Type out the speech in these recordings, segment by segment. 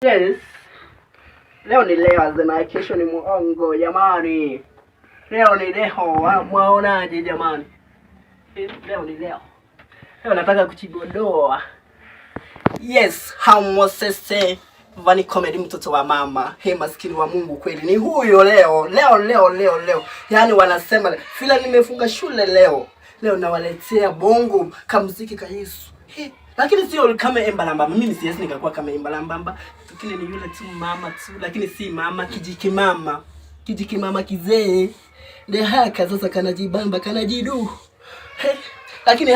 Yes. Leo ni leo azema, kesho ni muongo jamani. Leo ni leo, mwaonaje jamani? Leo ni leo. Leo nataka kuchigodoa. Yes, Hamosese Vani Comedy, mtoto wa mama. He, maskini wa Mungu kweli. Ni huyo leo. Leo. Yaani wanasema vile nimefunga shule leo. Leo nawaletea bongo kamuziki ka Yesu. He, lakini sio kama Embalambamba. Mimi siwezi nikakuwa kama Embalambamba. Tukile ni yule tu mama tu, lakini si mama, kijikimama. Kijikimama kizee. Ndio haka sasa kanajibamba, kanajidu. He, lakini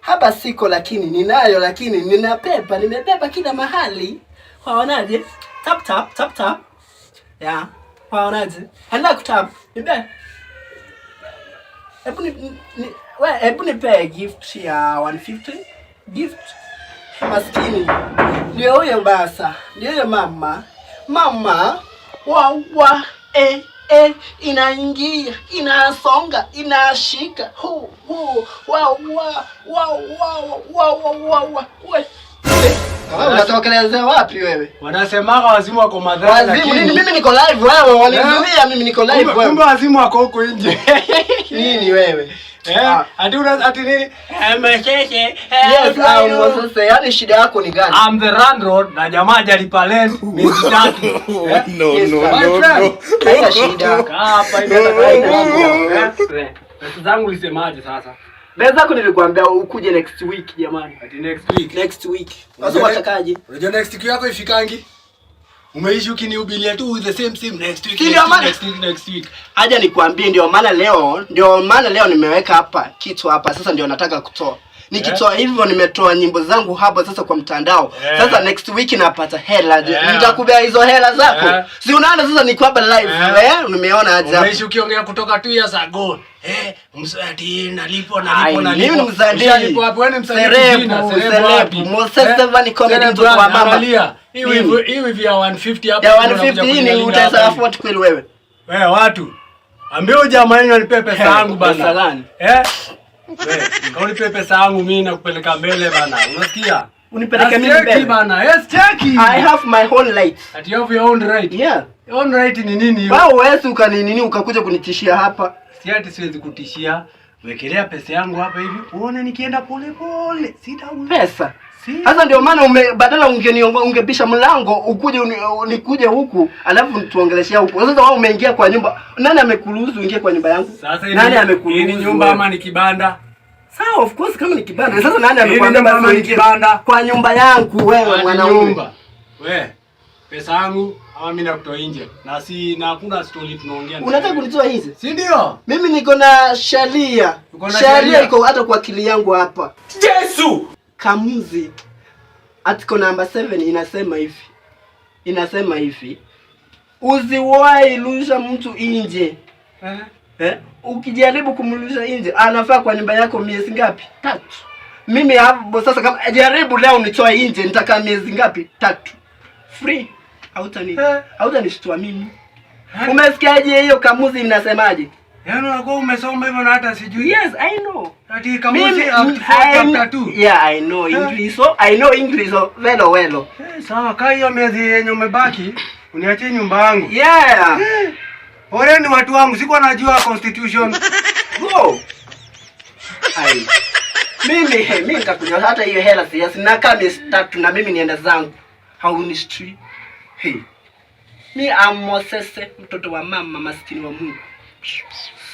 hapa siko lakini ninayo, lakini nimepepa kila mahali. Waonaje? Tap. Yeah. Waonaje? Handa kutap. Nipe. Hebu nipe gift ya 150. Gift. Maskini. Ndio huyo basa. Ndio huyo mama. Inaingia, inasonga, inashika. Unatokelezea wapi wewe? Wanasemaga wazimu wako madhara lakini mimi niko live, wewe wanizuia mimi niko live wewe. Kumbe wazimu wako huko nje. Nini wewe? Ati nini? Yes, sasa yani shida yako ni gani? I'm the landlord na jamaa hajalipa rent miezi 3. No. Haina shida. Hapa imetaka pesa zangu lisemaje sasa? Pesa zako nilikwambia ukuje next week jamani. Ati next week. Sasa watakaje? Unajua next week yako ifikangi? Umeishi ukinihubilia tu the same next week. Haja nikwambie, ndio maana leo nimeweka hapa kitu hapa. Sasa ndio nataka kutoa. Nikitoa hivyo nimetoa nyimbo zangu hapa sasa kwa mtandao. Sasa next week napata hela. Nitakubea hizo hela zako. Si unaona sasa niko hapa live. Nimeona aje hapa. Umeishi ukiongea kutoka 2 years ago. Msanii nalipo. Mimi msanii. Wewe ni msanii Mosese Vani Comedy, mtoto wa mama. Hivi vya 150 hapa. Ya 150 ni utaweza afford kweli wewe? Wewe watu. Ambia jamaa yenu anipe pesa yangu bana. Pesa gani? Wewe, kaunipe pesa yangu mimi na kupeleka mbele bana. Unasikia? Unipeleke mimi mbele bana. Yes, check. I have my own right. That you have your own right. Yeah. Your own right ni nini hiyo? Wewe ukakuja kunitishia hapa. Si ati siwezi kutishia. Wekelea pesa yangu hapa hivi. Uone nikienda pole. Pesa. Sasa ndio maana badala ungebisha mlango nikuje huku alafu tuongeleshia huku. Sasa wewe umeingia kwa nyumba. Nani amekuruhusu uingie kwa nyumba yangu? Nani amekuruhusu? Ni nyumba ama ni kibanda? Sawa, of course kama ni kibanda. Sasa nani amekwambia kama ni kibanda? Kwa nyumba yangu wewe mwanaume. Wewe pesa yangu ama mimi nakutoa nje. Na hakuna story tunaongea. Unataka kunitoa hizi? Si ndio? Mimi niko na sharia. Sharia iko hata kwa akili yangu hapa. Yesu! Kamuzi article number 7 inasema hivi. Usiwahi rusha mtu nje. Ukijaribu kumrusha nje anafaa kwa nyumba yako miezi ngapi? 3. Mimi hapo sasa kama jaribu leo nitoe nje nitakaa miezi ngapi? 3. Free. Hautanishtua mimi. Umesikiaje hiyo kamuzi inasemaje? Yaani unakuwa umesoma hivyo na hata sijui. Yes, I know. Ati kamuzi chapter 2. Yeah, I know English. So I know English well. Sawa, kai hiyo miezi yenye umebaki, uniachie nyumba yangu. Yeah. Wale ni watu wangu, sikuwa najua constitution. Go. Mimi nitakunywa hata hiyo hela siasi na kama miezi 3 na mimi nienda zangu. Haunistri. Hey. Mi Mosese, mtoto wa mama, maskini wa Mungu.